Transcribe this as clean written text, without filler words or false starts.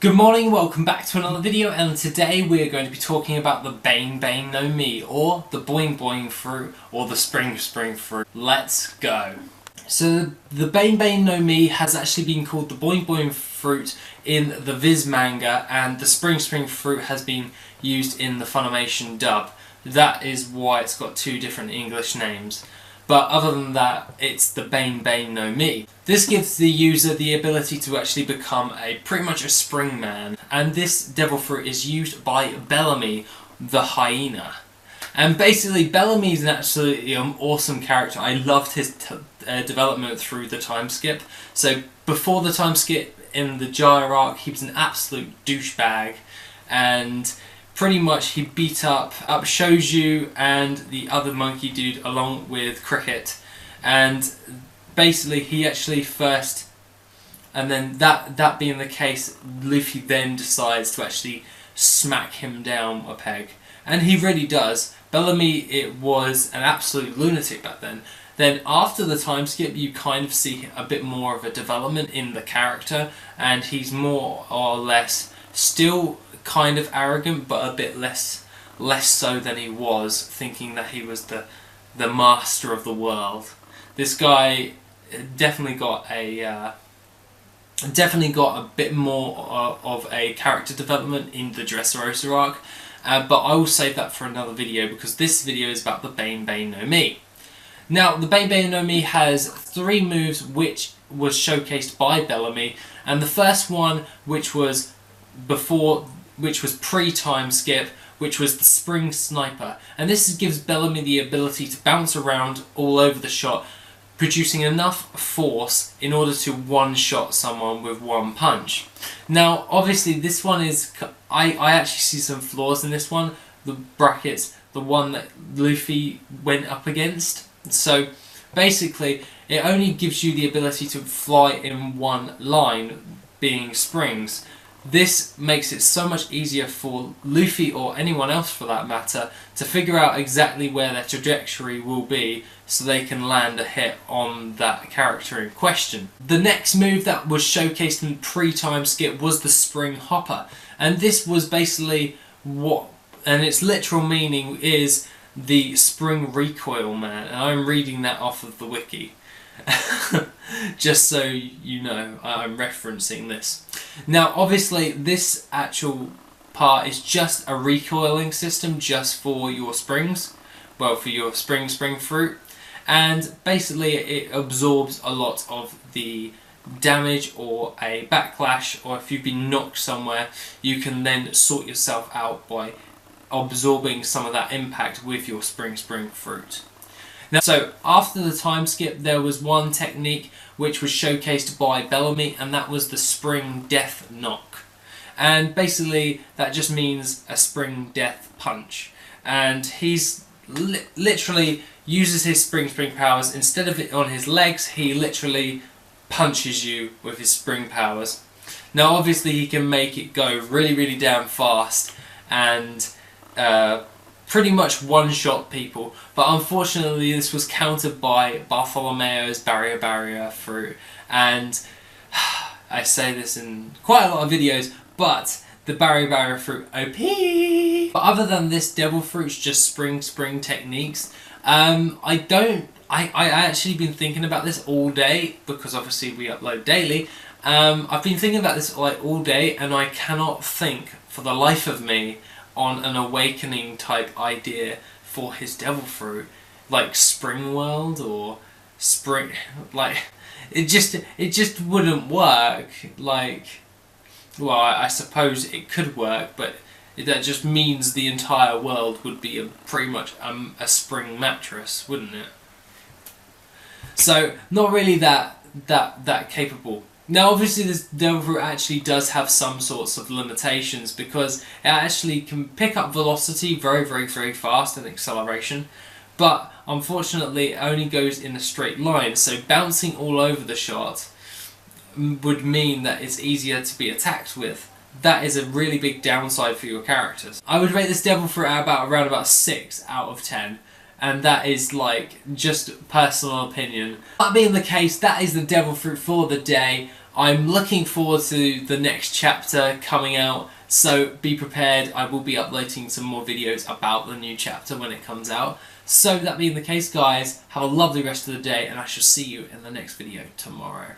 Good morning, welcome back to another video, and today we're going to be talking about the Bane Bane No Mi, or the Boing Boing fruit, or the Spring Spring fruit. Let's go! So the Bane Bane No Mi has actually been called the Boing Boing fruit in the Viz manga, and the Spring Spring fruit has been used in the Funimation dub. That is why it's got two different English names. But other than that, it's the Bane Bane No Mi. This gives the user the ability to actually become pretty much a spring man. And this devil fruit is used by Bellamy, the hyena. And basically, Bellamy is an absolutely awesome character. I loved his development through the time skip. So before the time skip in the Gyre arc, he was an absolute douchebag. And pretty much he beat up Shouju and the other monkey dude along with Cricket, and basically he actually first, and then that being the case, Luffy then decides to actually smack him down a peg, and he really does. Bellamy, it was an absolute lunatic back then. Then after the time skip you kind of see a bit more of a development in the character, and he's more or less still kind of arrogant, but a bit less so than he was, thinking that he was the master of the world. This guy definitely got a bit more of a character development in the Dressrosa arc, but I will save that for another video because this video is about the Bane Bane No Mi. Now, the Bane Bane No Mi has three moves which was showcased by Bellamy, and the first one, which was pre-time skip, which was the Spring Sniper. And this gives Bellamy the ability to bounce around all over the shot, producing enough force in order to one-shot someone with one punch. Now, obviously, this one is... I actually see some flaws in this one. The brackets, the one that Luffy went up against. So, basically, it only gives you the ability to fly in one line, being springs. This makes it so much easier for Luffy, or anyone else for that matter, to figure out exactly where their trajectory will be so they can land a hit on that character in question. The next move that was showcased in pre-time skip was the Spring Hopper, and this was basically and its literal meaning is the Spring Recoil Man, and I'm reading that off of the wiki. Just so you know, I'm referencing this. Now, obviously, this actual part is just a recoiling system just for your springs. Well, for your spring fruit. And basically, it absorbs a lot of the damage or a backlash, or if you've been knocked somewhere, you can then sort yourself out by absorbing some of that impact with your spring fruit. Now, so after the time skip, there was one technique which was showcased by Bellamy, and that was the Spring Death Knock. And basically, that just means a Spring Death Punch. And he's literally uses his spring powers. Instead of it on his legs, he literally punches you with his spring powers. Now, obviously, he can make it go really, really damn fast, and pretty much one-shot people, but unfortunately this was countered by Bartholomeo's barrier fruit, and I say this in quite a lot of videos, but the barrier fruit OP! But other than this, devil fruit's just spring techniques. I actually been thinking about this all day, because obviously we upload daily. I've been thinking about this like all day, and I cannot think for the life of me on an awakening type idea for his devil fruit, like Spring World or Spring, like it just wouldn't work. Like, well, I suppose it could work, but that just means the entire world would be pretty much a spring mattress, wouldn't it? So not really that capable. Now, obviously, this devil fruit actually does have some sorts of limitations, because it actually can pick up velocity very, very, very fast and acceleration, but unfortunately it only goes in a straight line, so bouncing all over the shot would mean that it's easier to be attacked with. That is a really big downside for your characters. I would rate this devil fruit around about 6 out of 10. And that is like just personal opinion. That being the case, that is the devil fruit for the day. I'm looking forward to the next chapter coming out, so be prepared. I will be uploading some more videos about the new chapter when it comes out. So that being the case, guys, have a lovely rest of the day, and I shall see you in the next video tomorrow.